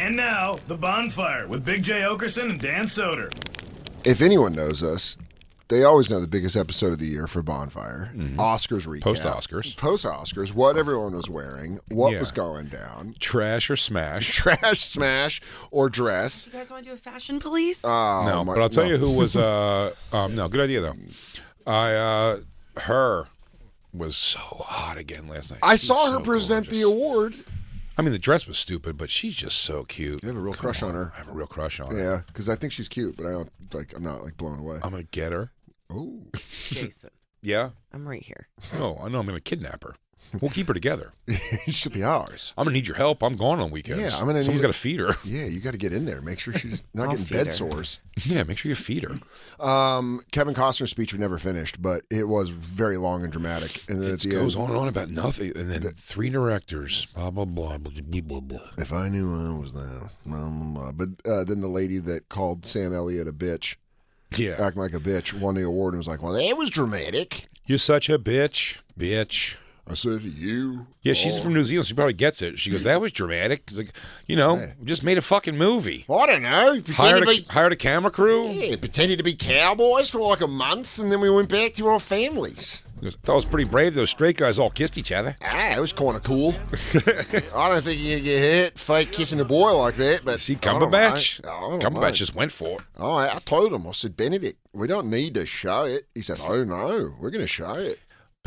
And now, The Bonfire with Big J. Okerson and Dan Soder. If anyone knows us, they always know the biggest episode of the year for Bonfire. Oscars recap. Post-Oscars. Post-Oscars. What everyone was wearing. What was going down. Trash or smash. Trash, smash, or dress. You guys want to do a fashion police? No, but I'll tell you who was... no, good idea, though. Her was so hot again last night. I saw her present the award. I mean, the dress was stupid, but she's just so cute. You have a real crush on her. I have a real crush on her. Yeah, because I think she's cute, but I'm not blown away. I'm going to get her. Oh. Jason, Yeah? I'm right here. Oh, I know I'm going to kidnap her. We'll keep her together. She should be ours. I'm going to need your help. I'm gone on weekends. Yeah, I'm going to Someone's got to feed her. Yeah, you got to get in there. Make sure she's not I'll getting feed bed her. sores. Yeah, make sure you feed her. Kevin Costner's speech we never finished, but it was very long and dramatic. And then It at the goes end, on and on about nothing. And then three directors, blah, blah, blah, blah, blah, blah, blah. if I knew I was there, blah, blah, blah. But then the lady that called Sam Elliott a bitch, Yeah. acting like a bitch, won the award and was like, well, that was dramatic. You're such a bitch. Bitch. I said to you. Yeah, she's from New Zealand. She probably gets it. She goes, that was dramatic. It's like, we just made a fucking movie. I don't know. Hired a camera crew. Yeah, pretended to be cowboys for like a month, and then we went back to our families. He goes, I thought it was pretty brave. Those straight guys all kissed each other. It was kind of cool. I don't think you can get hit fake kissing a boy like that, but See, I don't Cumberbatch? know. I don't Cumberbatch know. just went for it. Oh, I told him. I said, Benedict, we don't need to show it. He said, oh, no, we're going to show it.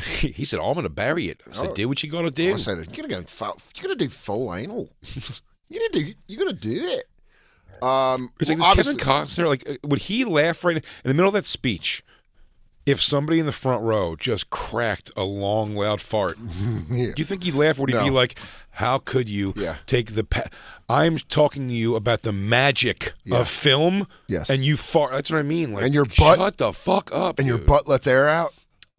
He said, I'm going to bury it. I said, Oh. do what you got to do. I said, you're going to do full anal. You're going to do it. It's like, well, does Kevin Costner, would he laugh right in the middle of that speech if somebody in the front row just cracked a long, loud fart? Yeah. Do you think he'd laugh? Or would he No. be like, how could you Yeah. take I'm talking to you about the magic Yeah. of film, Yes. and you fart. That's what I mean. Like, And your butt- shut the fuck up, And your dude. butt lets air out?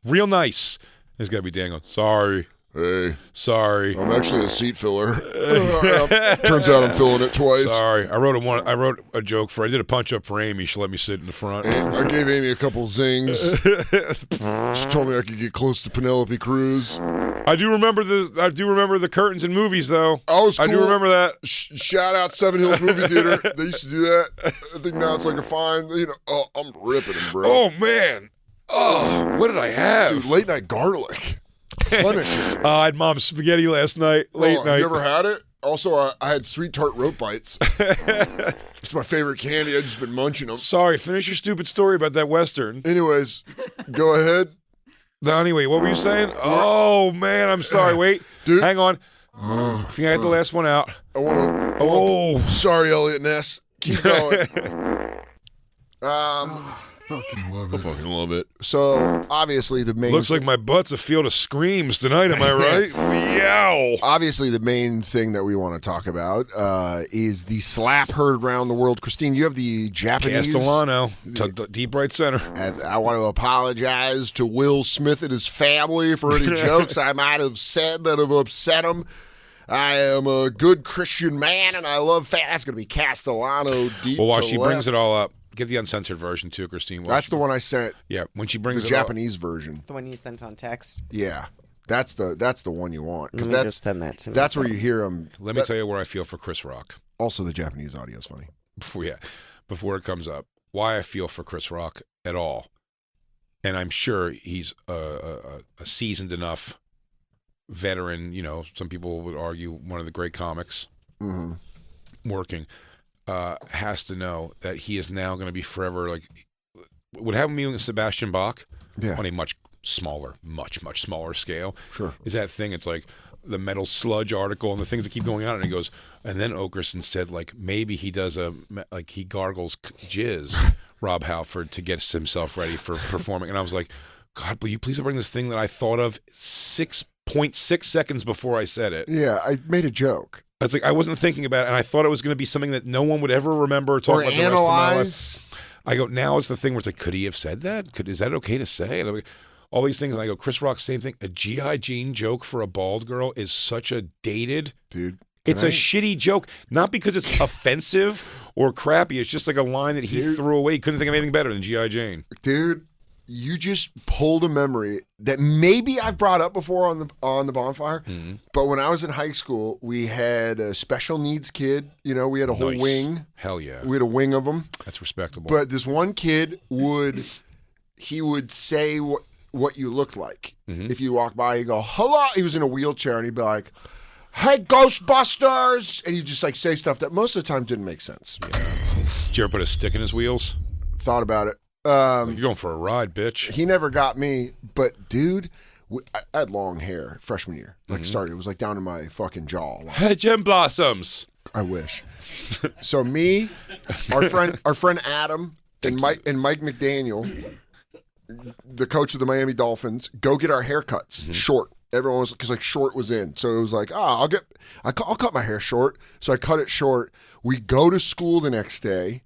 Real nice. There's got to be Daniel. Sorry. Hey, Sorry. I'm actually a seat filler. Turns out I'm filling it twice. Sorry. I wrote a joke I did a punch up for Amy. She let me sit in the front. I gave Amy a couple zings. She told me I could get close to Penelope Cruz. I do remember the curtains in movies, though. I was cool. I do remember that. Shout out Seven Hills Movie Theater. They used to do that. I think now it's like a fine, oh, I'm ripping them, bro. Oh, man. Oh, what did I have? Dude, late night garlic. Punish it. I had mom's spaghetti last night, late night. You ever had it? Also, I had sweet tart rope bites. It's my favorite candy. I've just been munching them. Sorry, finish your stupid story about that Western. Anyways, go ahead. No, anyway, what were you saying? Oh, man, I'm sorry. Wait. Dude. Hang on. I think I had the last one out. I want to. Oh. Sorry, Elliot Ness. Keep going. I fucking love it. So obviously the main Looks like my butt's a field of screams tonight, am I right? Meow. obviously the main thing that we want to talk about is the slap heard around the world. Christine, you have the Japanese. Castellano, deep right center. And I want to apologize to Will Smith and his family for any jokes I might have said that have upset him. I am a good Christian man, and I love That's going to be Castellano deep. Well, while to she left. brings it all up, get the uncensored version too, Christine. That's the one I sent. Yeah, when she brings The it Japanese version. The one you sent on text. Yeah, that's the one you want Let because me just send that to me. that's where you hear him. Let me tell you where I feel for Chris Rock. Also, the Japanese audio is funny. Before it comes up, why I feel for Chris Rock at all, and I'm sure he's a seasoned enough veteran. Some people would argue one of the great comics working. Has to know that he is now going to be forever like what happened to me with Sebastian Bach on a much smaller scale. Sure. Is that thing? It's like the Metal Sludge article and the things that keep going out, and he goes, and then Okerson said like maybe he does he gargles jizz, Rob Halford, to get himself ready for performing, and I was like, God, will you please bring this thing that I thought of 6.6 seconds before I said it? Yeah, I made a joke. It's like I wasn't thinking about it, and I thought it was going to be something that no one would ever remember or talk Or about the rest of my life. analyze. I go, now it's the thing where it's like, could he have said that? Is that okay to say? And I'm like, all these things, and I go, Chris Rock, same thing. A G.I. Jane joke for a bald girl is such a dated. Dude. It's a shitty joke, not because it's offensive or crappy. It's just like a line that he threw away. He couldn't think of anything better than G.I. Jane. Dude, you just pulled a memory that maybe I've brought up before on the Bonfire. Mm-hmm. But when I was in high school, we had a special needs kid. You know, we had a whole Nice. wing. Hell yeah. We had a wing of them. That's respectable. But this one kid would say what you looked like. Mm-hmm. If you walk by, you go, hello. He was in a wheelchair and he'd be like, hey, Ghostbusters. And he'd just like say stuff that most of the time didn't make sense. Did you ever put a stick in his wheels? Thought about it. You're going for a ride, bitch. He never got me, but dude, I had long hair freshman year. Like started, it was like down to my fucking jaw. Hey, Jim Blossoms. I wish. So me, our friend Adam, and Mike McDaniel, the coach of the Miami Dolphins, go get our haircuts short. Everyone was because like short was in, so it was like, I'll cut my hair short. So I cut it short. We go to school the next day.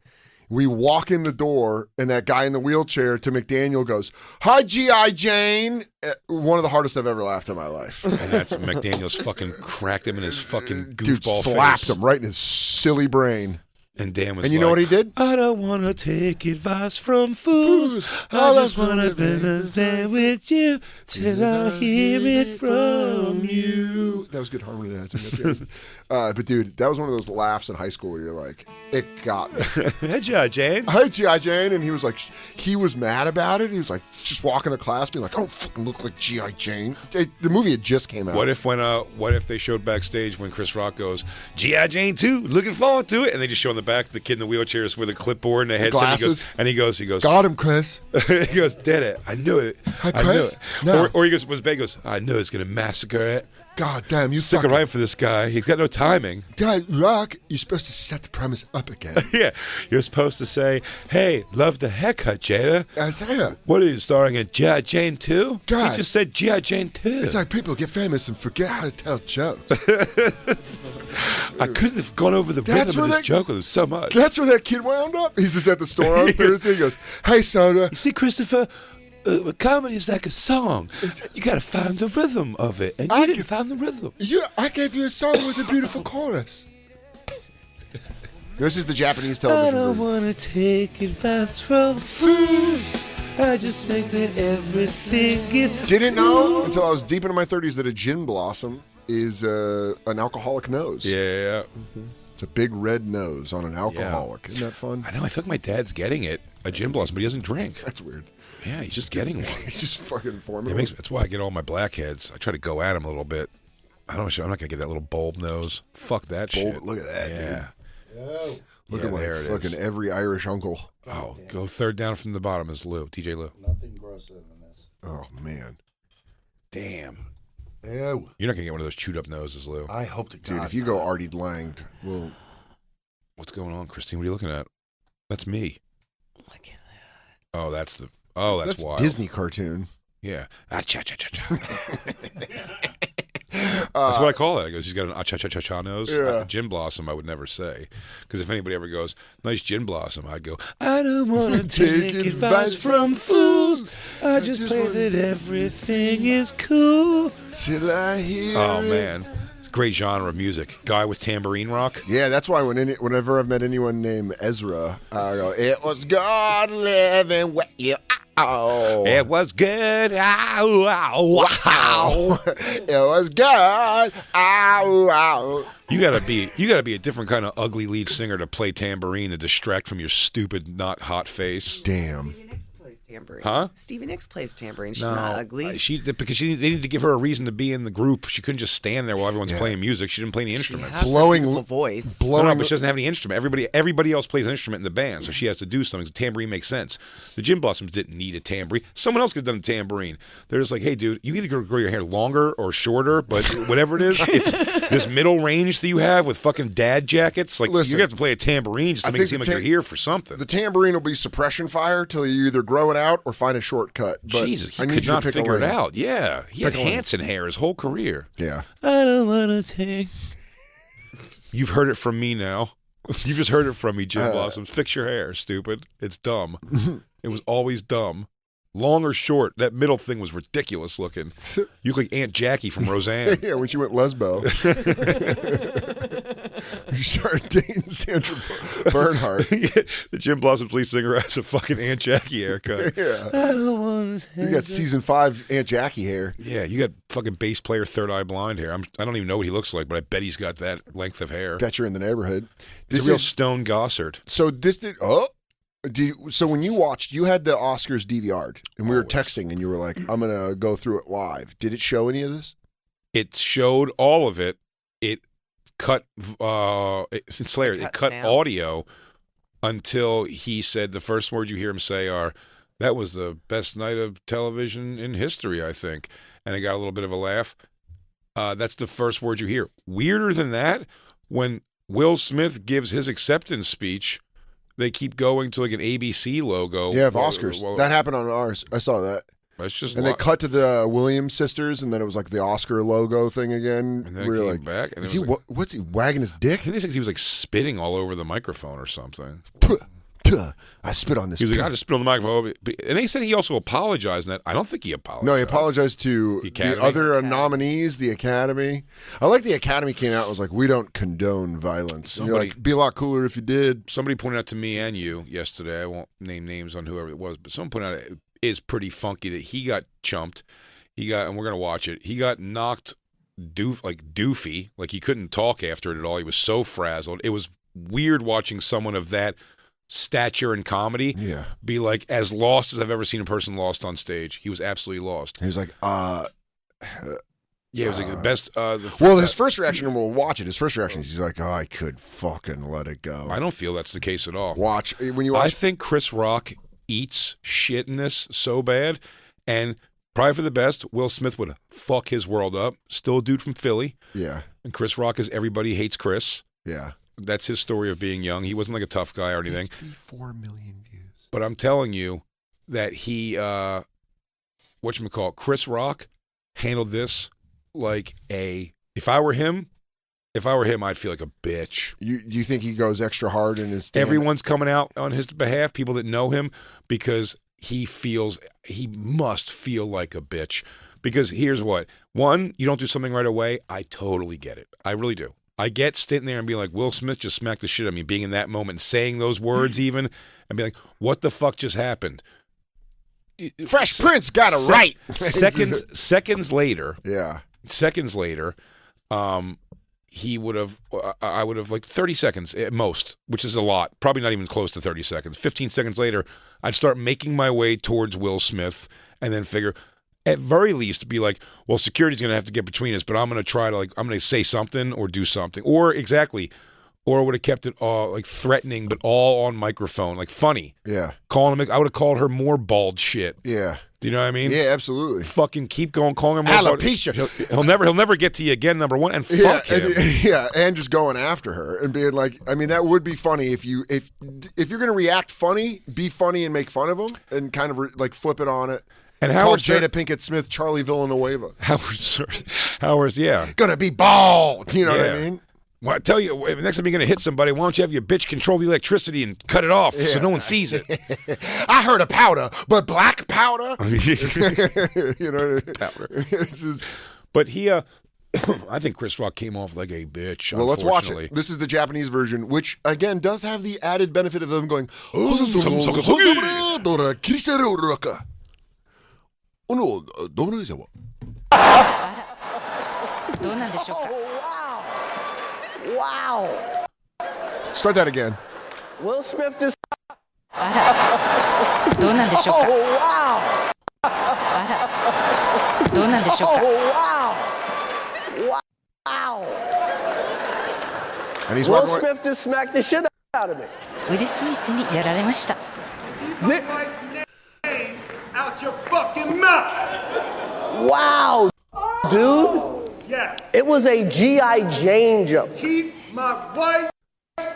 We walk in the door, and that guy in the wheelchair to McDaniel goes, "Hi, G.I. Jane." One of the hardest I've ever laughed in my life. And that's McDaniel's fucking cracked him in his fucking goofball Dude slapped face. him right in his silly brain. And Dan was And you know what he did? I don't want to take advice from fools. I just want to spend with you till I hear it from you. That was good harmony dancing. But dude, that was one of those laughs in high school where you're like, it got me. Hey, G.I. Jane. Hi, G.I. Jane. And he was like, he was mad about it. He was like, just walking to class being like, I don't fucking look like G.I. Jane. The movie had just came out. What if they showed backstage when Chris Rock goes, G.I. Jane 2, looking forward to it, and they just show in the back the kid in the wheelchair is with a clipboard and a headset. Glasses. He goes, Got him, Chris. he goes, did it. I knew it. Hi, I knew Chris. it. No. Or he goes, I knew it's going to massacre it. God damn, you Sick fucking... right for this guy. He's got no timing. Dad, Rock, you're supposed to set the premise up again. Yeah. You're supposed to say, hey, love the haircut, Jada. Isaiah, What are you, starring in G.I. Jane 2? God. He just said G.I. Jane 2. it's like people get famous and forget how to tell jokes. I couldn't have gone over the That's rhythm of where this joke with him so much. That's where that kid wound up. He's just at the store on Thursday. He goes, hey, Soda. You see, Christopher, comedy is like a song. You got to find the rhythm of it, and you didn't find the rhythm. I gave you a song with a beautiful chorus. This is the Japanese I television don't version. want to take advice from fools. I just think that everything is. Didn't know until I was deep into my 30s that a gin blossom is an alcoholic nose. Yeah. It's a big red nose on an alcoholic. Isn't that fun? I know. I feel like my dad's getting it, a gin blossom, but he doesn't drink. That's weird. Yeah, he's just getting one. He's just fucking forming. That's why I get all my blackheads. I try to go at him a little bit. I'm not gonna get that little bulb nose. Fuck that shit. Look at that, Yeah. dude. Looking there like it fucking is. every Irish uncle. Oh, go third down from the bottom is Lou, DJ Lou. Nothing grosser than this. Oh, man. Damn. Ew. You're not gonna get one of those chewed up noses, Lou. I hope to God. Dude, if you go Artie Langed, well, What's going on, Christine? What are you looking at? That's me. Look at that. Oh, that's that's wild. Disney cartoon. Yeah. Cha-cha-cha-cha. That's what I call it. I goes, he's got an cha-cha-cha-cha nose. Yeah. Gin blossom, I would never say. Because if anybody ever goes, nice gin blossom, I'd go, I don't want to take advice from fools. I just play that everything is cool. Till I hear Oh, it. man. It's a great genre of music. Guy with tambourine rock. Yeah, that's why whenever I've met anyone named Ezra, I go, it was God living with you. Ow. It was good. Ow, ow, Ow. It was God. Ow, ow. You gotta be a different kind of ugly lead singer to play tambourine to distract from your stupid, not hot face. Damn. Stevie Nicks plays tambourine. Huh? Stevie Nicks plays tambourine. She's not ugly. Because they needed to give her a reason to be in the group. She couldn't just stand there while everyone's playing music. She didn't play any She instruments. has Blowing- a voice. No, Blowing. but she doesn't have any instrument. Everybody else plays an instrument in the band, so she has to do something. The tambourine makes sense. The Gin Blossoms didn't need a tambourine. Someone else could have done the tambourine. They're just like, hey, dude, you either grow your hair longer or shorter, but whatever it is, it's this middle range that you have with fucking dad jackets. Like, Listen, you have to play a tambourine just to I make it think seem the like you're here for something. The tambourine will be suppression fire till you either grow it out or find a shortcut. But Jesus, I he need could you to not pick a figure it lane. out. Yeah, he had Pick a lane. Hanson hair his whole career. Yeah. I don't want to take. You've heard it from me now. You've just heard it from me, Jim Blossoms. Fix your hair, stupid. It's dumb. It was always dumb. Long or short, that middle thing was ridiculous looking. You look like Aunt Jackie from Roseanne. Yeah, when she went lesbo. You started dating Sandra Bernhardt. The Jim Blossoms lead singer has a fucking Aunt Jackie haircut. Yeah. You got season 5 Aunt Jackie hair. Yeah, you got fucking bass player Third Eye Blind hair. I don't even know what he looks like, but I bet he's got that length of hair. Bet you're in the neighborhood. He's a real Stone Gossard. So this did. So when you watched, you had the Oscars DVR'd, and we were texting, and you were like, "I'm gonna go through it live." Did it show any of this? It showed all of it. It cut. It's hilarious. It cut sound. audio until he said the first words you hear him say are, "That was the best night of television in history, I think," and it got a little bit of a laugh. That's the first word you hear. Weirder than that, when Will Smith gives his acceptance speech, they keep going to like an ABC logo. Yeah, of Oscars. That happened on ours. I saw that. That's just and they cut to the Williams sisters, and then it was like the Oscar logo thing again. And then it came back. And is he? What's he wagging his dick? I think he was like spitting all over the microphone or something. I spit on this. He was like, I just spit on the microphone. And they said he also apologized. And that I don't think he apologized. No, he apologized to the other nominees, the Academy. I like the Academy came out and was like, we don't condone violence. And you're like, be a lot cooler if you did. Somebody pointed out to me and you yesterday, I won't name names on whoever it was, but someone pointed out it is pretty funky that he got chumped. And we're going to watch it, he got knocked doofy. Like he couldn't talk after it at all. He was so frazzled. It was weird watching someone of that stature in comedy be like as lost as I've ever seen a person lost on stage. He was absolutely lost. He was like, it was like the best. His first reaction, and we'll watch it. His first reaction is he's like, "Oh, I could fucking let it go." I don't feel that's the case at all. When you watch. I think Chris Rock eats shit in this so bad, and probably for the best. Will Smith would fuck his world up. Still a dude from Philly. Yeah. And Chris Rock is everybody hates Chris. Yeah. That's his story of being young. He wasn't like a tough guy or anything. 54 million views. But I'm telling you that he, Chris Rock handled this like if I were him, I'd feel like a bitch. You think he goes extra hard in his stand-up? Everyone's coming out on his behalf, people that know him, because he must feel like a bitch. Because here's what. One, you don't do something right away. I totally get it. I really do. I get sitting there and being like, Will Smith just smacked the shit out of me, being in that moment, saying those words even, and being like, what the fuck just happened? Fresh Prince got it right. Seconds later. Yeah. Seconds later, I would have like 30 seconds at most, which is a lot. Probably not even close to 30 seconds. 15 seconds later, I'd start making my way towards Will Smith and then figure, at very least, be like, well, security's going to have to get between us, but I'm going to try to, I'm going to say something or do something. Or I would have kept it threatening, but all on microphone, like funny. Yeah. Calling him, I would have called her more bald shit. Yeah. Do you know what I mean? Yeah, absolutely. Fucking keep going, calling her more alopecia. He'll never get to you again, number one, and fuck him. And just going after her and being like, I mean, that would be funny if you're going to react funny, be funny and make fun of him and kind of flip it on it. And Howard Jada Pinkett Smith, Charlie Villanueva. Howard's, yeah. Gonna be bald. You know what I mean? Well, I tell you, next time you're going to hit somebody, why don't you have your bitch control the electricity and cut it off so no one sees it? I heard of powder, but black powder? You know, powder. But he, I think Chris Rock came off like a bitch. Well, let's watch it. This is the Japanese version, which, again, does have the added benefit of them going, Wow. Start that again. Will Smith just. あら、どうなんでしょうか。Wow. あら、どうなんでしょうか。Wow. Wow. And he's Will walking away. Smith just smacked the shit out of me. ウィル・スミスにやられました。 Keep my wife's name out your fucking mouth. Wow, dude. Yes. It was a G.I. Jane joke. Keep my wife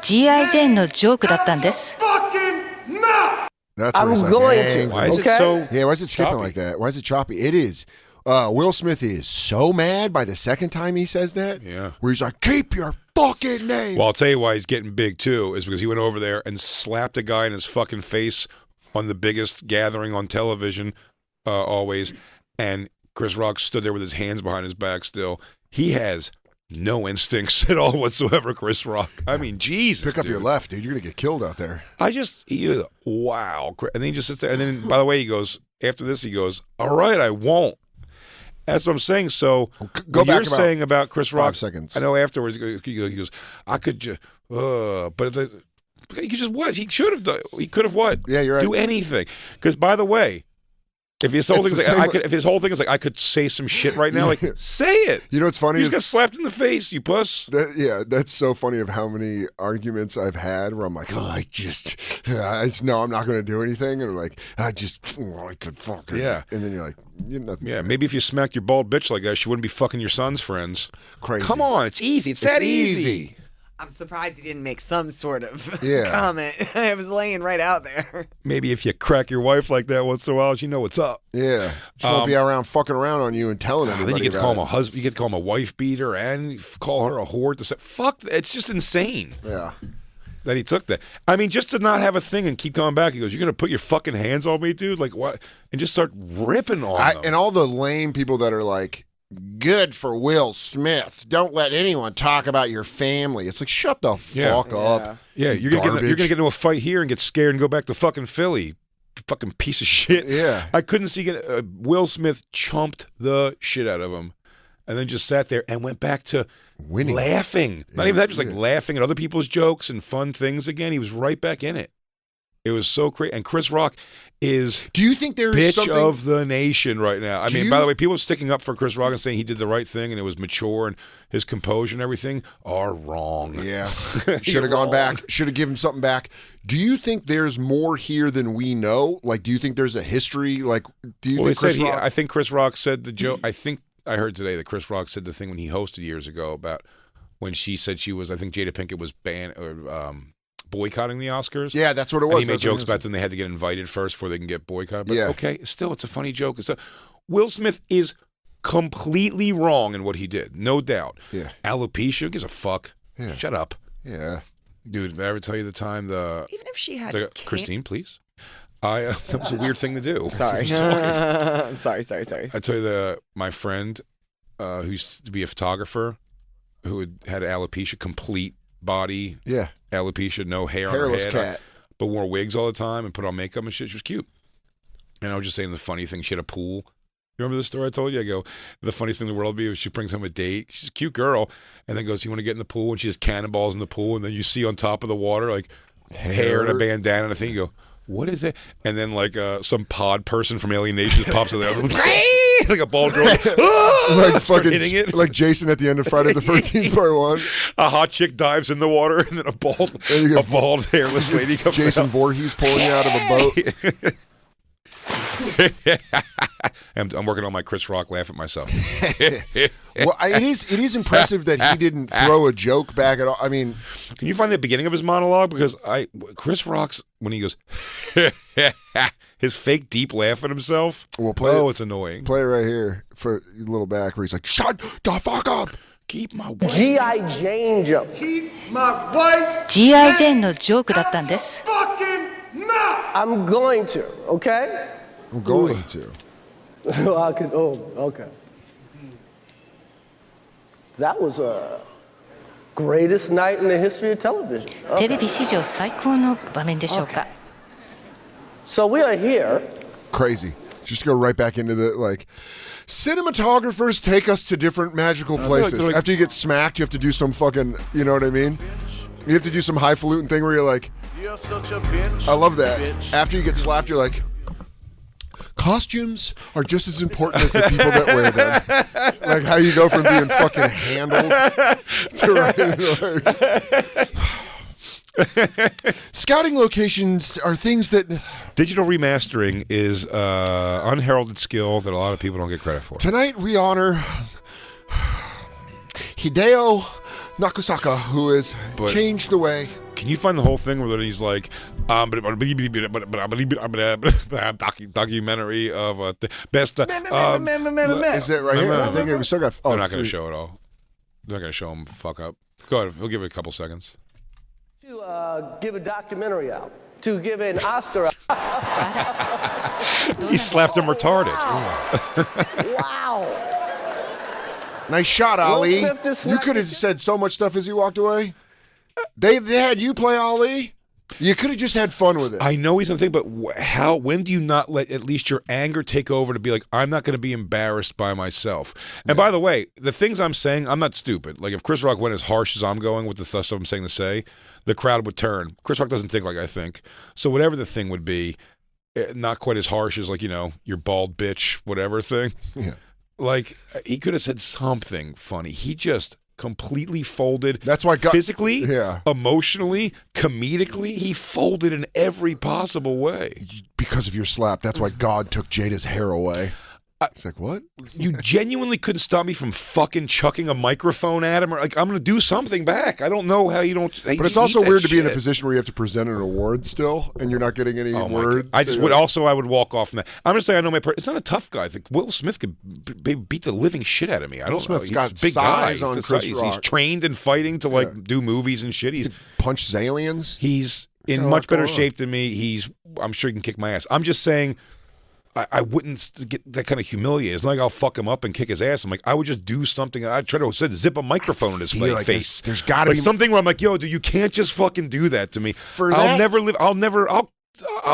G.I. ジェーンのジョークだったんです fucking mouth. That's what he's I'm like, going dang. to. Why is Okay. it so? Yeah, why is it skipping choppy? like that? Why is it choppy? It is. Will Smith is so mad by the second time he says that. Yeah. Where he's like, keep your fucking name. Well, I'll tell you why he's getting big, too, is because he went over there and slapped a guy in his fucking face on the biggest gathering on television, always. And Chris Rock stood there with his hands behind his back still. He has no instincts at all whatsoever, Chris Rock. I mean, Jesus. Pick up dude. your left, dude. You're gonna get killed out there. Wow. And then he just sits there. And then, by the way, he goes, after this, he goes, all right, I won't. That's what I'm saying. So, Go what back you're about saying about Chris Rock. 5 seconds. I know afterwards, he goes, I could just, but it's like, he could just what? He should have done. He could have what? Yeah, you're right. Do anything. Because, by the way, if his whole It's thing the is like, same I could, if his whole thing is like, I could say some shit right now, like, say it. You know what's funny You is just got slapped in the face, you puss. that's so funny of how many arguments I've had where I'm like, I just know I'm not going to do anything, and I'm like, I could fucking. Yeah. And then you're like, nothing. Yeah, maybe if you smacked your bald bitch like that, she wouldn't be fucking your son's friends. Crazy. Come on, it's easy. It's that easy. I'm surprised he didn't make some sort of Yeah. comment. I was laying right out there. Maybe if you crack your wife like that once in a while, she know what's up. Yeah. She won't be around fucking around on you and telling everybody. Then you get to about call him it. a husband. You get to call him a wife beater, and you call her a whore. Fuck, it's just insane Yeah. that he took that. I mean, just to not have a thing and keep coming back. He goes, "You're gonna put your fucking hands on me, dude? Like what?" And just start ripping on them. And all the lame people that are like, good for Will Smith. Don't let anyone talk about your family. It's like, shut the fuck up. Yeah, you're gonna get into a fight here and get scared and go back to fucking Philly. Fucking piece of shit. Yeah. I couldn't see Will Smith chumped the shit out of him, and then just sat there and went back to Winning. laughing. Not even that, just like laughing at other people's jokes and fun things again. He was right back in it. It was so crazy. And Chris Rock is Do you think there's bitch something of the nation right now. I Do mean, you- by the way, people sticking up for Chris Rock and saying he did the right thing and it was mature and his composure and everything are wrong. Yeah. Should have gone back. Should have given something back. Do you think there's more here than we know? Like, do you think there's a history? Like, do you Well, think Chris Rock? I think Chris Rock said the joke. I think I heard today that Chris Rock said the thing when he hosted years ago about when she said she was, I think Jada Pinkett was banned or boycotting the Oscars. Yeah, that's what it was. And he made That's what jokes it about was. them. They had to get invited first before they can get boycotted. But Yeah. okay, still, it's a funny joke. Will Smith is completely wrong in what he did, no doubt. Yeah. Alopecia, who gives a fuck? Yeah. Shut up. Yeah. Dude, did I ever tell you the time Even if she had Christine, please. That was a weird thing to do. Sorry. sorry. I tell you my friend who used to be a photographer who had alopecia, complete body Yeah. alopecia, no hair on her Hairless head, cat. but wore wigs all the time and put on makeup and shit. She was cute. And I was just saying the funny thing, she had a pool. You remember the story I told you? I go, the funniest thing in the world would be if she brings home a date. She's a cute girl. And then goes, you want to get in the pool? And she has cannonballs in the pool. And then you see on top of the water, like, hair and a bandana and a thing. You go, what is it? And then, like, some pod person from Alien Nations pops out there. Like a bald girl. Like Start fucking hitting it. like Jason at the end of Friday the 13th part 1. A hot chick dives in the water, and then a bald hairless lady comes Jason out. Voorhees pulling you out of a boat. I'm working on my Chris Rock laugh at myself. Well, it is impressive that he didn't throw a joke back at all. I mean, Can you find the beginning of his monologue? Because Chris Rock's, when he goes, his fake deep laugh at himself. We'll play it. It's annoying. play it right here for a little back where he's like, shut the fuck up. Keep my wife. G.I. Jane jump. G.I. ジェーンのジョークだったんです I'm going to, okay? I'm going to. I could, okay. That was a greatest night in the history of television. テレビ史上最高の場面でしょうか So we are here. Crazy. Just go right back into the, like, cinematographers take us to different magical places. they're like- After you get smacked, you have to do some fucking, you know what I mean? You have to do some highfalutin thing where you're like, I love that. After you get slapped, you're like, costumes are just as important as the people that wear them. Like how you go from being fucking handled to scouting locations are things that Digital remastering is unheralded skill that a lot of people don't get credit for. tonight we honor Hideo Nakusaka, who has changed the way. Can you find the whole thing where he's like, documentary of best. Is it right here? I think we still got. They're not going to show it all. They're not going to show him fuck up. Go ahead. He'll give it a couple seconds. To give a documentary out. To give an Oscar out. He slapped him retarded. Wow. Nice shot, Ali. Smith just You smacked could have his- said so much stuff as you walked away. They had you play Ali. You could have just had fun with it. I know he's on the thing, but how? When do you not let at least your anger take over to be like, I'm not going to be embarrassed by myself? And by the way, the things I'm saying, I'm not stupid. Like if Chris Rock went as harsh as I'm going with the stuff I'm saying to say, the crowd would turn. Chris Rock doesn't think like I think. So whatever the thing would be, not quite as harsh as like, your bald bitch, whatever thing. Yeah. Like he could have said something funny. He just completely folded. That's why physically, yeah. emotionally, comedically, he folded in every possible way. Because of your slap. That's why God took Jada's hair away. It's like, what? You genuinely couldn't stop me from fucking chucking a microphone at him, or like I'm going to do something back. I don't know how you don't. But it's also weird to be in the position where you have to present an award still, and you're not getting any words. I just would also I would walk off from that. I'm just saying I know my. It's not a tough guy. I think Will Smith could beat the living shit out of me. I don't know. Smith's He's got a big size guy. on He's Chris he's Rock. trained in fighting to do movies and shit. He's punch aliens. He's in Kinda much better going on. shape than me. I'm sure he can kick my ass. I'm just saying. I wouldn't get that kind of humiliated. It's not like I'll fuck him up and kick his ass. I'm like, I would just do something. I'd try to zip a microphone in his like face. There's got to like be something where I'm like, yo, dude, you can't just fucking do that to me. I'll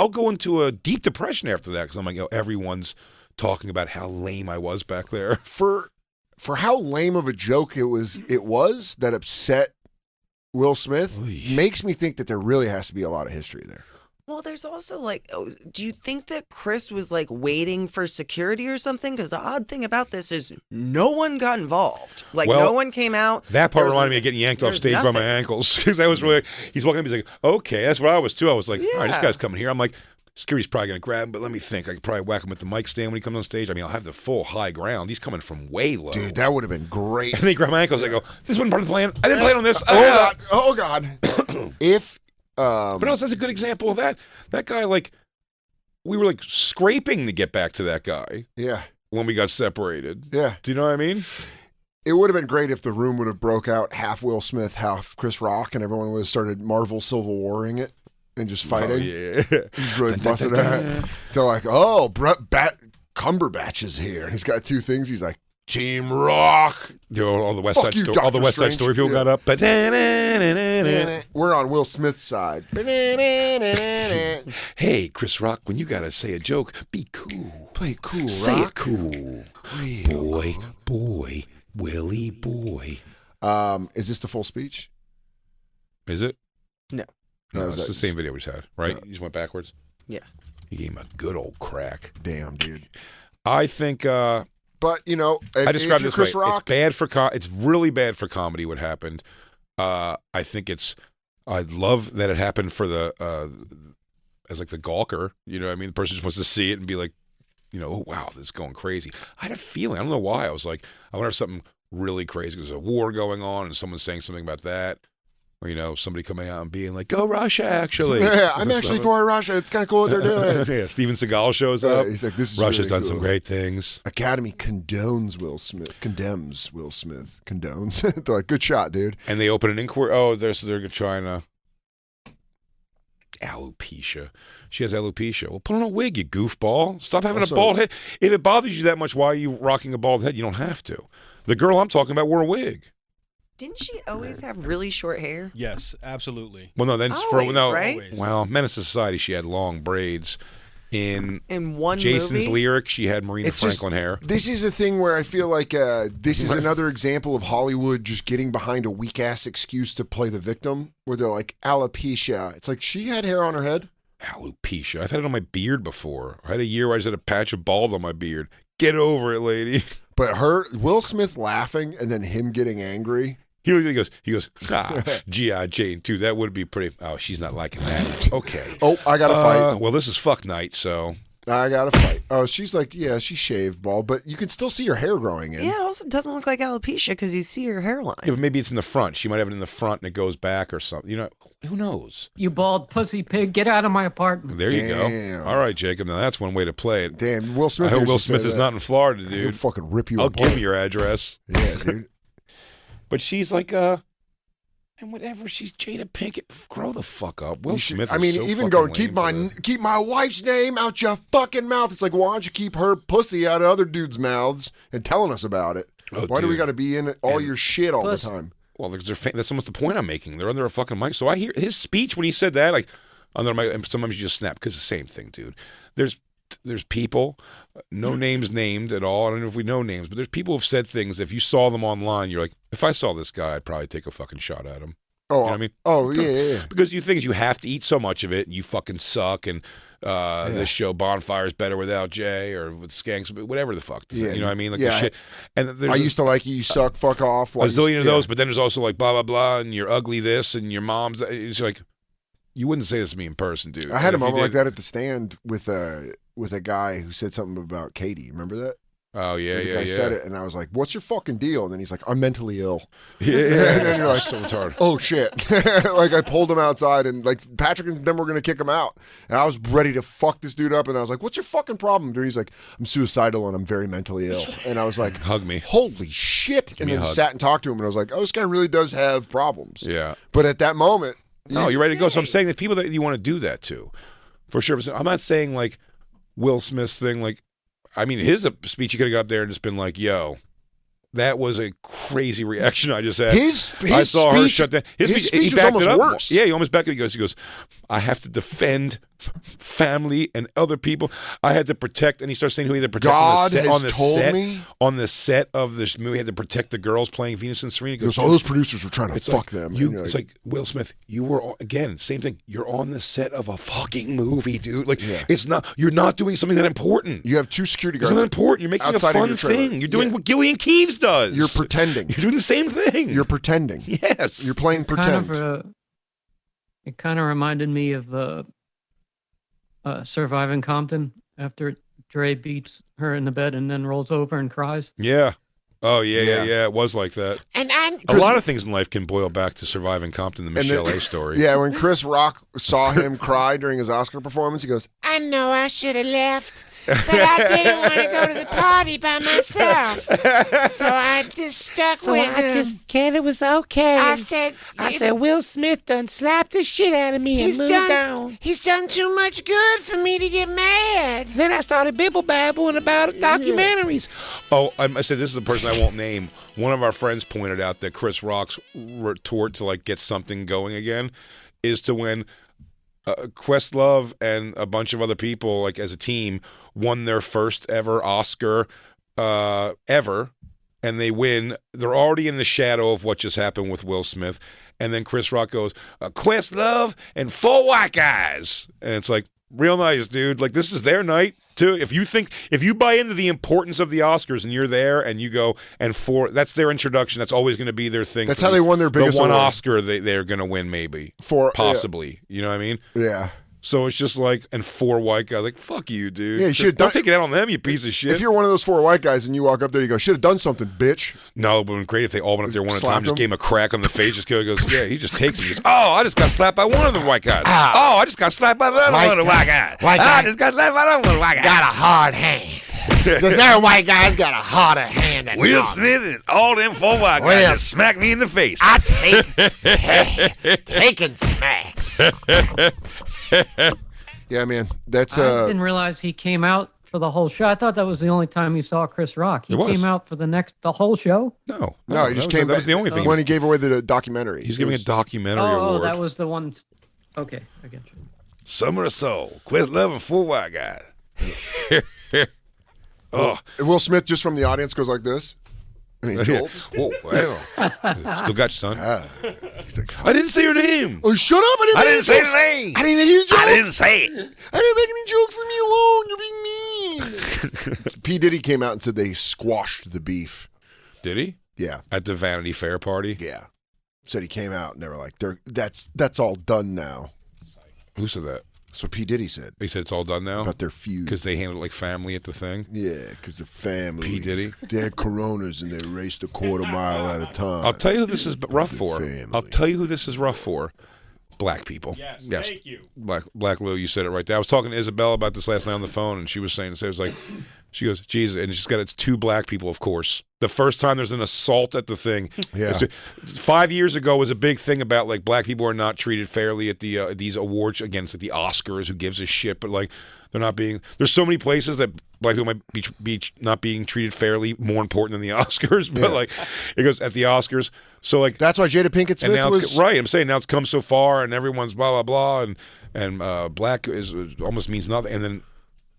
go into a deep depression after that because I'm like, yo, everyone's talking about how lame I was back there. For how lame of a joke it was that upset Will Smith makes me think that there really has to be a lot of history there. Well, there's also do you think that Chris was waiting for security or something? Because the odd thing about this is no one got involved. No one came out. That part reminded me of getting yanked off stage by my ankles because that was really. He's walking up. He's like, okay, that's what I was too. I was like, all right, this guy's coming here. I'm like, security's probably gonna grab him, but let me think. I could probably whack him with the mic stand when he comes on stage. I mean, I'll have the full high ground. He's coming from way low. Dude, that would have been great. And they grab my ankles. I go, this wasn't part of the plan. I didn't plan on this. Oh God. If. But no, that's a good example of that. That guy, we were scraping to get back to that guy. Yeah. When we got separated. Yeah. Do you know what I mean? It would have been great if the room would have broke out half Will Smith, half Chris Rock, and everyone would have started Marvel Civil Warring it and just fighting. Oh, yeah. He's really busted out. They're like, oh, Cumberbatch is here. And he's got two things. He's like, Team Rock. All the West Side you, Story. All the Dr. West Side Strange. Story people Yeah. got up. But We're on Will Smith's side. hey, Chris Rock, when you gotta say a joke, be cool. Play cool, Say Rock. it cool. Boy, Willie boy. Is this the full speech? Is it? No. No, it's the same video we just had, right? You just went backwards? Yeah. You gave him a good old crack. Damn, dude. I think But I described it this Chris way. Rock, It's bad for it's really bad for comedy what happened. I think I love that it happened for the as the gawker, you know what I mean? The person just wants to see it and be like, oh wow, this is going crazy. I had a feeling, I don't know why, I was like, I wonder if something really crazy, there's a war going on and someone's saying something about that. Or, somebody coming out and being like, go Russia, actually. Yeah, I'm actually for Russia. It's kind of cool what they're doing. Yeah, Steven Seagal shows up. He's like, this is Russia's really done cool. some great things. Academy condemns Will Smith. Condones. They're like, good shot, dude. And they open an inquiry. Oh, they're trying to. Alopecia. She has alopecia. Well, put on a wig, you goofball. Stop having a bald head. If it bothers you that much, why are you rocking a bald head? You don't have to. The girl I'm talking about wore a wig. Didn't she always have really short hair? Yes, absolutely. Well, no, then Always, right? Always. Well, Menace to Society, she had long braids. In one Jason's movie? Lyric, she had Marina Franklin hair. This is a thing where I feel like this is another example of Hollywood just getting behind a weak-ass excuse to play the victim, where they're like, alopecia. It's like, she had hair on her head. Alopecia. I've had it on my beard before. I had a year where I just had a patch of bald on my beard. Get over it, lady. But Will Smith laughing and then him getting angry. He goes, G.I. Jane, too. That would be pretty. Oh, she's not liking that. Okay. Oh, I got to fight. Well, this is fuck night, so. I got to fight. Oh, she's like, yeah, she shaved bald, but you can still see her hair growing in. Yeah, it also doesn't look like alopecia because you see her hairline. Yeah, but maybe it's in the front. She might have it in the front and it goes back or something. Who knows? You bald pussy pig, get out of my apartment. There you Damn. go. All right, Jacob. Now that's one way to play it. Damn, Will Smith. I hope used Will to say Smith is that. not in Florida, He'll dude. fucking rip you I'll apart. give him your address. Yeah, dude. But she's like, and whatever, she's Jada Pinkett. Grow the fuck up. Will Smith. I mean, is so even fucking going, lame keep my wife's name out your fucking mouth. It's like, why don't you keep her pussy out of other dudes' mouths and telling us about it? Why do we got to be in all your shit all the time? Well, that's almost the point I'm making. They're under a fucking mic. So I hear his speech when he said that, like, under a mic, and sometimes you just snap because the same thing, dude. There's people, no names named at all. I don't know if we know names, but there's people who've said things. If you saw them online, you're like, if I saw this guy, I'd probably take a fucking shot at him. Oh, you know what I mean? Oh, yeah. Because you think you have to eat so much of it, and you fucking suck, and this show Bonfire is better without Jay, or with Skanks, whatever the fuck. You know what I mean? Like the shit. And I used to like you suck, fuck off. A zillion of those, but then there's also like blah, blah, blah, and you're ugly this, and your mom's. It's like, you wouldn't say this to me in person, dude. I had a moment like that at the stand with a guy who said something about Katie. Remember that? Oh, yeah, the guy said it, and I was like, what's your fucking deal? And then he's like, I'm mentally ill. Yeah. And then you're like, so retarded. Oh, shit. Like, I pulled him outside, and, like, Patrick and them were going to kick him out. And I was ready to fuck this dude up, and I was like, what's your fucking problem, dude? He's like, I'm suicidal, and I'm very mentally ill. And I was like, hug me. Holy shit. And then sat and talked to him, and I was like, oh, this guy really does have problems. Yeah. But at that moment. No, you're ready to go. So I'm saying that people that you want to do that to, for sure. I'm not saying, like, Will Smith's thing, like, I mean, his speech, you could have got up there and just been like, yo, that was a crazy reaction I just had. I saw her shut down. His speech was almost worse. Yeah, he almost backed it. He goes, I have to defend family and other people. I had to protect, and he starts saying who he had to protect on the set of this movie. He had to protect the girls playing Venus and Serena. He goes, all those producers were trying to fuck them. It's like, Will Smith, you were, again, same thing. You're on the set of a fucking movie, dude. Like, you're not doing something that important. You have two security guards. It's not important. You're making a fun thing. You're doing what Gillian Keeves does. You're pretending. You're doing the same thing. You're pretending. Yes. You're playing pretend. It kind of reminded me of Surviving Compton after Dre beats her in the bed and then rolls over and cries. Yeah. Oh, yeah. It was like that. And a lot of things in life can boil back to Surviving Compton, the Michelle A story. Yeah, when Chris Rock saw him cry during his Oscar performance, he goes, I know I should have left, but I didn't want to go to the party by myself. So I just stuck with him. It was okay. I said, Will Smith done slapped the shit out of me and moved on. He's done too much good for me to get mad. Then I started bibble-babbling about documentaries. Oh, I said this is a person I won't name. One of our friends pointed out that Chris Rock's retort to, like, get something going again is to when Questlove and a bunch of other people, like, as a team, won their first ever Oscar ever, and they win. They're already in the shadow of what just happened with Will Smith, and then Chris Rock goes, Questlove and 4 white guys, and it's like, real nice, dude. Like, this is their night too. If you buy into the importance of the Oscars and you're there and you go and that's their introduction. That's always going to be their thing. That's how they won their biggest one award. Oscar they're going to win, maybe possibly. You know what I mean? Yeah. So it's just like, and 4 white guys, like, fuck you, dude. Yeah, you should don't take it out on them, you piece of shit. If you're one of those 4 white guys and you walk up there, you go, should have done something, bitch. No, but it would be great if they all went up there one at a time, just gave him a crack on the face, just goes, yeah, he just takes it. He goes, oh, I just got slapped by one of the white guys. Oh, I just got slapped by the other one of the white guys. I just got slapped by the other one of the white guys. Got a hard hand. Their white guys got a harder hand than Will Smith and all them 4 white guys just smacked me in the face. I taking smacks. Yeah, man. That's I didn't realize he came out for the whole show. I thought that was the only time you saw Chris Rock. He came out for the whole show? No, he just came back. That was the only thing. When he gave away the documentary. He's giving a documentary award. Oh, that was the one. Okay, I get you. Summer of Soul, Questlove and 4 white guys. Oh, Will Smith just from the audience goes like this. And he jolts. Whoa, still got you, son. He's like, I didn't say your name. Oh, shut up! I didn't say the name. I didn't make any jokes. I didn't say it. I didn't make any jokes. Leave me alone. You're being mean. P. Diddy came out and said they squashed the beef. Did he? Yeah. At the Vanity Fair party? Yeah. Said he came out and they were like, that's all done now. Who said that? That's what P. Diddy said. He said it's all done now? About their feud. Because they handled it like family at the thing? Yeah, because the family. P. Diddy? They had Coronas and they raced a quarter mile at a time. I'll tell you who this is rough for. I'll tell you who this is rough for. Black people. Yes, thank you. Black Lou, you said it right there. I was talking to Isabel about this last night on the phone, and she was saying, it was like, she goes, Jesus, and it's 2 black people, of course. The first time there's an assault at the thing. Yeah. 5 years ago was a big thing about, like, black people are not treated fairly at the these awards against, like, the Oscars. Who gives a shit? But, like, they're not being. There's so many places that black people might be not being treated fairly more important than the Oscars, but like it goes at the Oscars. So like that's why Jada Pinkett Smith was right. I'm saying now it's come so far, and everyone's blah blah blah, and black is almost means nothing, and then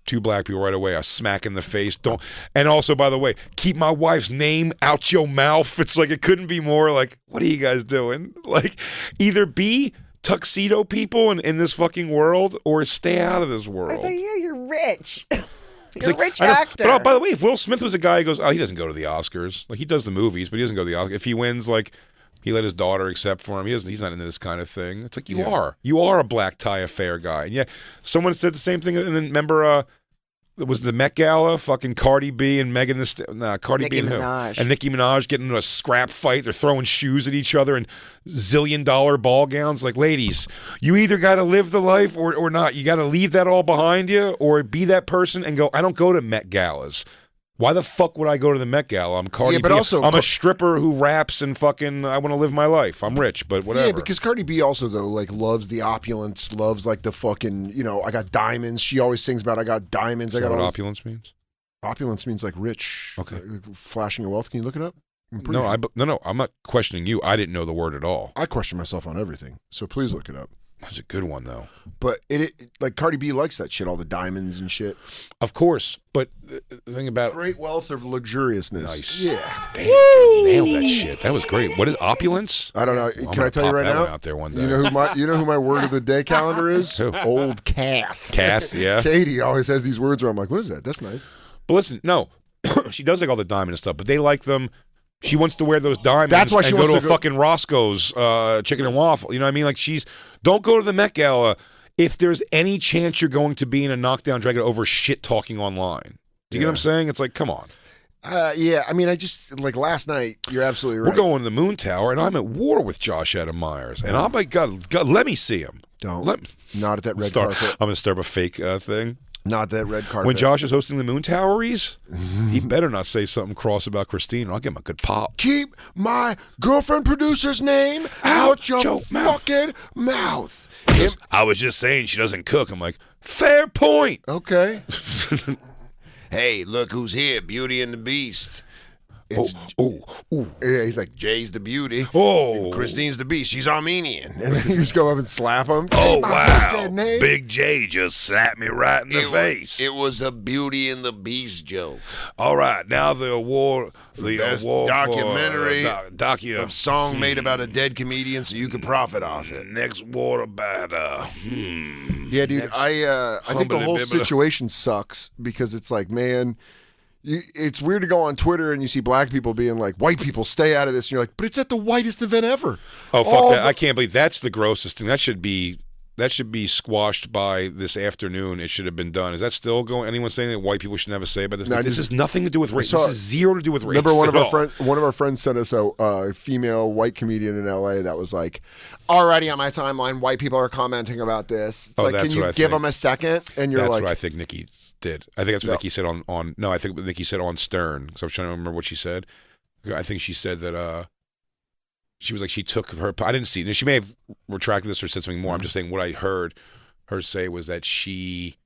2 black people right away, a smack in the face. Don't. And also, by the way, keep my wife's name out your mouth. It's like it couldn't be more like, what are you guys doing? Like, either be tuxedo people in this fucking world or stay out of this world. I say, yeah, you're rich. You're like, a rich I know, actor. But by the way, if Will Smith was a guy who goes, oh, he doesn't go to the Oscars. Like, he does the movies, but he doesn't go to the Oscars. If he wins, like, he let his daughter accept for him. He's not into this kind of thing. It's like, you are a black tie affair guy. And yeah, someone said the same thing. And then remember, it was the Met Gala, fucking Cardi B and Megan Cardi B and Minaj. and Nicki Minaj getting into a scrap fight. They're throwing shoes at each other in $zillion ball gowns. Like, ladies, you either got to live the life or not. You got to leave that all behind you or be that person and go, I don't go to Met Galas. Why the fuck would I go to the Met Gala? I'm Cardi B. Also, I'm a stripper who raps and fucking I want to live my life. I'm rich, but whatever. Yeah, because Cardi B also, though, like, loves the opulence, loves, like, the fucking, I got diamonds. She always sings about, I got diamonds. Is that what opulence means? Opulence means, like, rich. Okay. Flashing your wealth. Can you look it up? No, I'm not questioning you. I didn't know the word at all. I question myself on everything, so please look it up. That's a good one, though. But it like Cardi B likes that shit, all the diamonds and shit. Of course, but the thing about great wealth of luxuriousness. Nice. Yeah. Damn, you nailed that shit. That was great. What is opulence? I don't know. Can I tell you right now? Out there one day. You know who my word of the day calendar is? Who? Old Kath. Kath, yeah. Katie always has these words where I'm like, what is that? That's nice. But listen, no, she does like all the diamond and stuff, but they like them. She wants to wear those diamonds. That's why she and wants go to a fucking Roscoe's chicken and waffle. You know what I mean? Like don't go to the Met Gala if there's any chance you're going to be in a knockdown drag over shit talking online. Do you get what I'm saying? It's like, come on. Yeah, I mean, I just, like, last night, you're absolutely right. We're going to the Moon Tower, and I'm at war with Josh Adam Myers. And I'm like, God, let me see him. Not at that red carpet. I'm going to start up a fake thing. Not that red carpet. When Josh is hosting the Moon Toweries, he better not say something cross about Christine, or I'll give him a good pop. Keep my girlfriend producer's name out your fucking mouth. I was just saying she doesn't cook. I'm like, fair point. Okay. Hey, look who's here, Beauty and the Beast. Yeah, he's like, Jay's the beauty. And Christine's the beast. She's Armenian. And then you just go up and slap him. Oh, wow. Big J just slapped me right in the face. It was a Beauty and the Beast joke. All right, now the award documentary for, of song made about a dead comedian so you can profit off it. Next award about Yeah, dude, I think the whole situation sucks because it's like, man, it's weird to go on Twitter and you see black people being like, white people, stay out of this. And you're like, but it's at the whitest event ever. Oh, fuck that. I can't believe that's the grossest thing. That should be squashed by this afternoon. It should have been done. Is that still going? Anyone saying that white people shouldn't have a say about this? No, this has nothing to do with race. This has zero to do with race. Remember one of our friends sent us a female white comedian in LA that was like, already on my timeline, white people are commenting about this. It's like, can you give them a second? And you're that's like, what I think Nikki did. I think that's what Nikki said on. No, I think what Nikki said on Stern. Because I was trying to remember what she said. I think she said that she was like, she took her. I didn't see it. She may have retracted this or said something more. I'm just saying what I heard her say was that she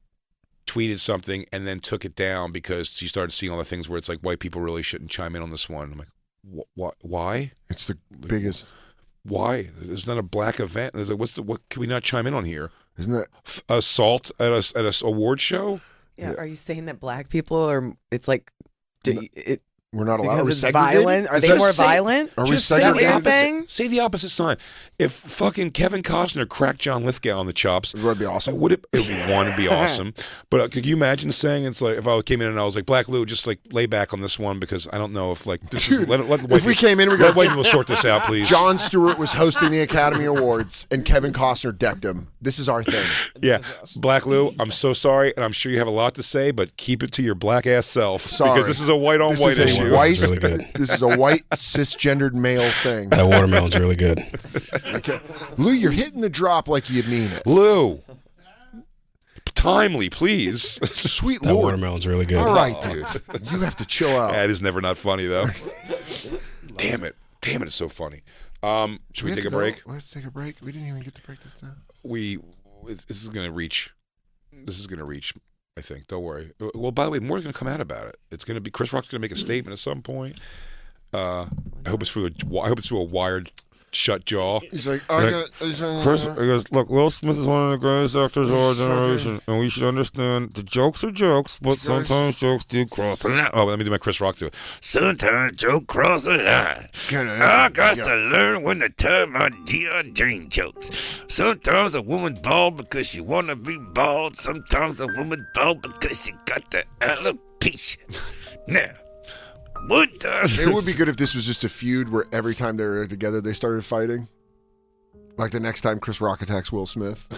tweeted something and then took it down because she started seeing all the things where it's like white people really shouldn't chime in on this one. I'm like, what? Why? It's the biggest. Why? There's not a black event. There's like, what can we not chime in on here? Isn't that assault at a award show? Yeah. Are you saying that black people are? It's like, we're not allowed. Because it's violent. Are they more violent? Are we Is that what you're saying? Say the opposite sign. If fucking Kevin Costner cracked John Lithgow on the chops, would be awesome. Would it? It'd be awesome. But could you imagine saying it's like if I came in and I was like, Black Lou, just like lay back on this one because I don't know if like this is. Let if we came in, we let white people sort this out, please. Jon Stewart was hosting the Academy Awards and Kevin Costner decked him. This is our thing. Yeah, Black Lou, I'm so sorry, and I'm sure you have a lot to say, but keep it to your black ass self because this is a white on white issue. Really good. This is a white cisgendered male thing. That watermelon's really good. Okay. Lou, you're hitting the drop like you mean it. Lou, timely, please. Sweet that Lord. watermelon's really good. All right, dude. You have to chill out. Yeah, it is never not funny though. Damn it, it's so funny. Should we take a break? We have to take a break. We didn't even get to break this down. This is gonna reach I think. Don't worry. Well, by the way, more's going to come out about it. It's going to be Chris Rock's going to make a statement at some point. I hope it's through a wired shut jaw. He's like, Chris, he goes, look, Will Smith is one of the greatest actors of our generation, and we should understand the jokes are jokes, but sometimes jokes do cross the line. Oh, let me do my Chris Rock too. Sometimes jokes cross the line. I got to learn when to tell my dear Jane jokes. Sometimes a woman bald because she want to be bald. Sometimes a woman bald because she got the alopecia. Now, one time. It would be good if this was just a feud where every time they were together they started fighting. Like the next time Chris Rock attacks Will Smith.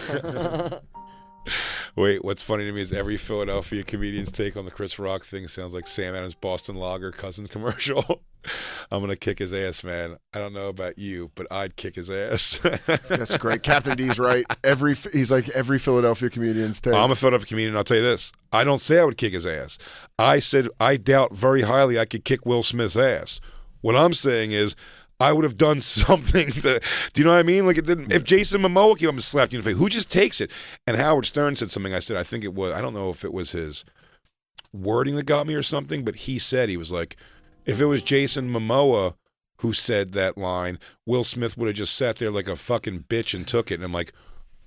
Wait, what's funny to me is every Philadelphia comedian's take on the Chris Rock thing sounds like Sam Adams' Boston Lager Cousins commercial. I'm going to kick his ass, man. I don't know about you, but I'd kick his ass. That's great. Captain D's right. He's like every Philadelphia comedian's take. I'm a Philadelphia comedian. I'll tell you this. I don't say I would kick his ass. I said I doubt very highly I could kick Will Smith's ass. What I'm saying is I would have done something to, do you know what I mean? Like, if Jason Momoa came up and slapped you in the face, who just takes it? And Howard Stern said something. I said, I don't know if it was his wording that got me or something, but he said, he was like, if it was Jason Momoa who said that line, Will Smith would have just sat there like a fucking bitch and took it. And I'm like,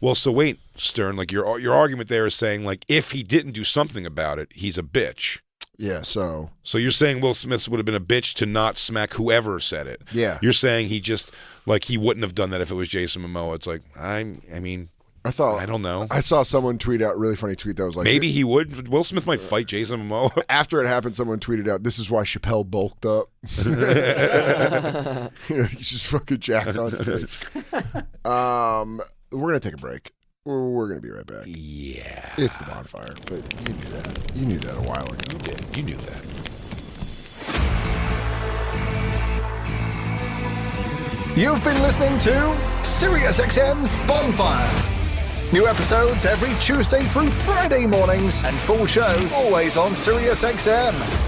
well, so wait, Stern, like your argument there is saying, like, if he didn't do something about it, he's a bitch. Yeah, so you're saying Will Smith would have been a bitch to not smack whoever said it. Yeah. You're saying he just, like, he wouldn't have done that if it was Jason Momoa. It's like, I don't know. I saw someone tweet out a really funny tweet that was like, maybe he would. Will Smith might fight Jason Momoa. After it happened, someone tweeted out, this is why Chappelle bulked up. He's just fucking jacked on stage. We're going to take a break. We're going to be right back. Yeah. It's the Bonfire, but you knew that. You knew that a while ago. You did. You knew that. You've been listening to SiriusXM's Bonfire. New episodes every Tuesday through Friday mornings and full shows always on SiriusXM.